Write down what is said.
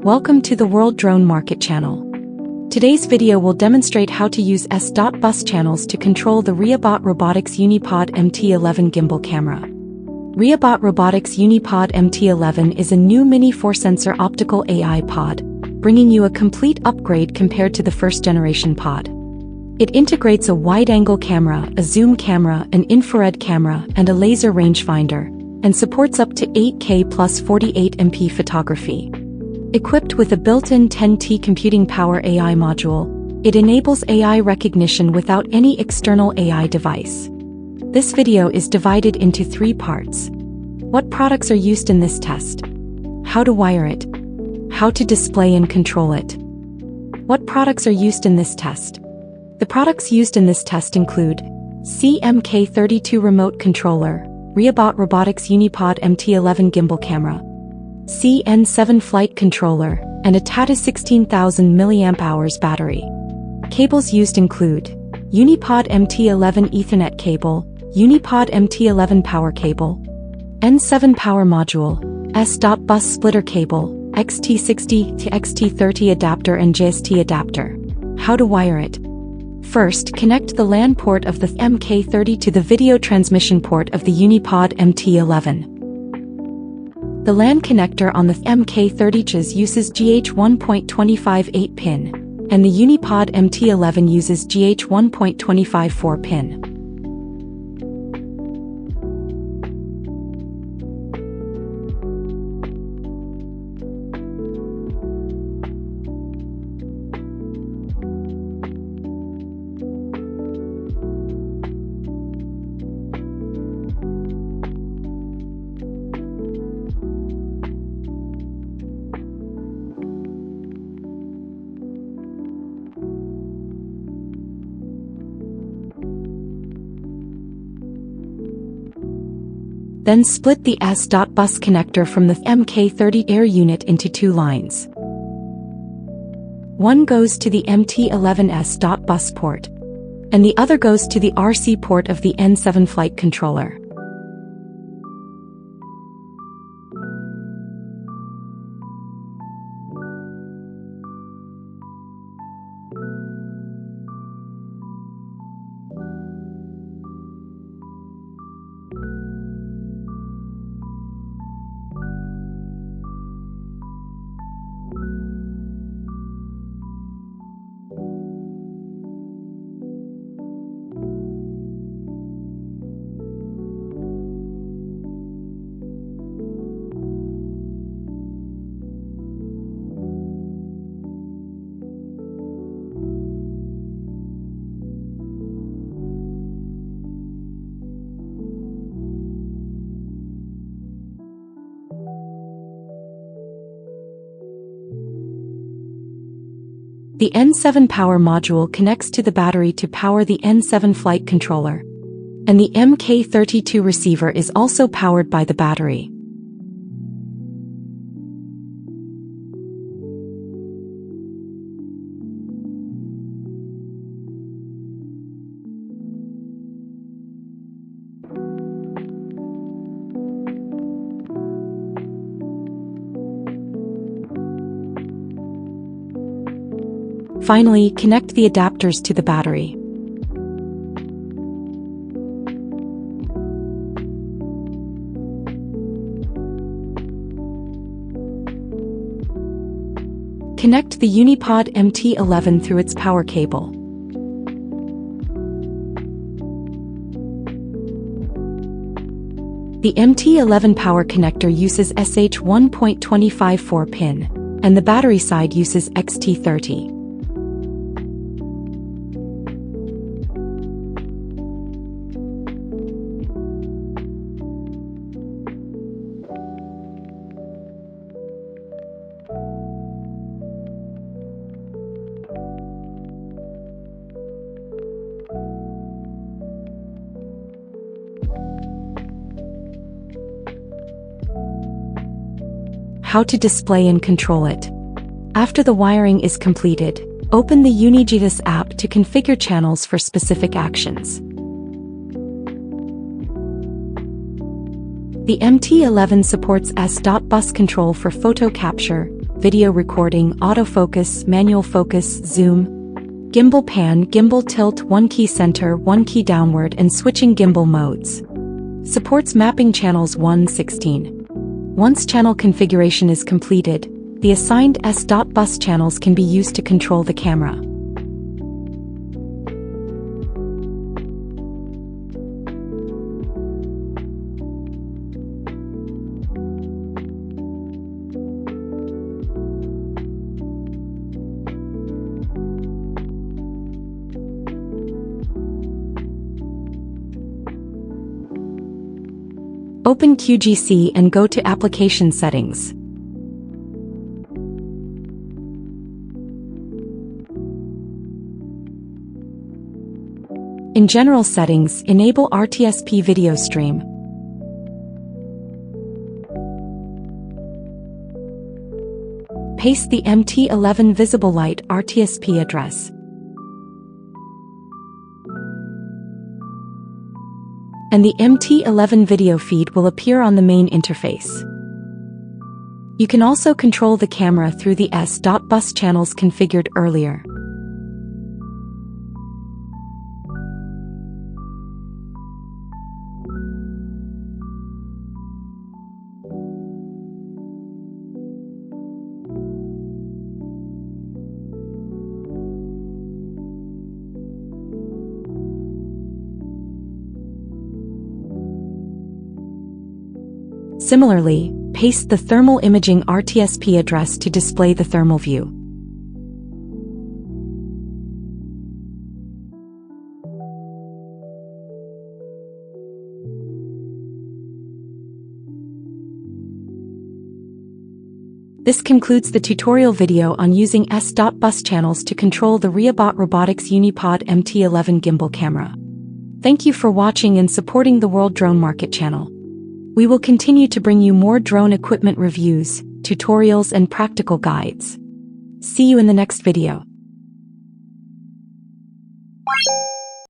Welcome to the World Drone Market channel. Today's video will demonstrate how to use S.bus channels to control the Reebot Robotics UniPod MT11 Gimbal camera. Reebot Robotics UniPod MT11 is a new mini 4-sensor optical AI pod, bringing you a complete upgrade compared to the first-generation pod. It integrates a wide-angle camera, a zoom camera, an infrared camera, and a laser rangefinder, and supports up to 8K plus 48MP photography. Equipped with a built-in 10T computing power AI module, it enables AI recognition without any external AI device. This video is divided into 3 parts. What products are used in this test? How to wire it? How to display and control it? What products are used in this test? The products used in this test include CMK32 remote controller, Reebot Robotics UniPod MT11 Gimbal camera, CN7 flight controller, and a Tata 16,000 mAh battery. Cables used include UniPod MT11 Ethernet cable, UniPod MT11 power cable, N7 power module, S.bus splitter cable, XT60 to XT30 adapter and JST adapter. How to wire it? First, connect the LAN port of the MK30 to the video transmission port of the UniPod MT11. The LAN connector on the MK30 uses GH1.258 pin, and the UniPod MT11 uses GH1.254 pin. Then split the S.bus connector from the MK30 air unit into 2 lines. One goes to the MT11 S.bus port, and the other goes to the RC port of the N7 flight controller. The N7 power module connects to the battery to power the N7 flight controller, and the MK32 receiver is also powered by the battery. Finally, connect the adapters to the battery. Connect the UniPod MT11 through its power cable. The MT11 power connector uses SH1.254 pin, and the battery side uses XT30. How to display and control it. After the wiring is completed, open the UniPod app to configure channels for specific actions. The MT11 supports S.bus control for photo capture, video recording, autofocus, manual focus, zoom, gimbal pan, gimbal tilt, 1 key center, 1 key downward, and switching gimbal modes. Supports mapping channels 1/16. Once channel configuration is completed, the assigned S.bus channels can be used to control the camera. Open QGC and go to Application Settings. In General Settings, enable RTSP Video Stream. Paste the MT11 Visible Light RTSP address. And the MT11 video feed will appear on the main interface. You can also control the camera through the S.bus channels configured earlier. Similarly, paste the thermal imaging RTSP address to display the thermal view. This concludes the tutorial video on using S.bus channels to control the Reebot Robotics UniPod MT11 Gimbal camera. Thank you for watching and supporting the World Drone Market channel. We will continue to bring you more drone equipment reviews, tutorials, and practical guides. See you in the next video.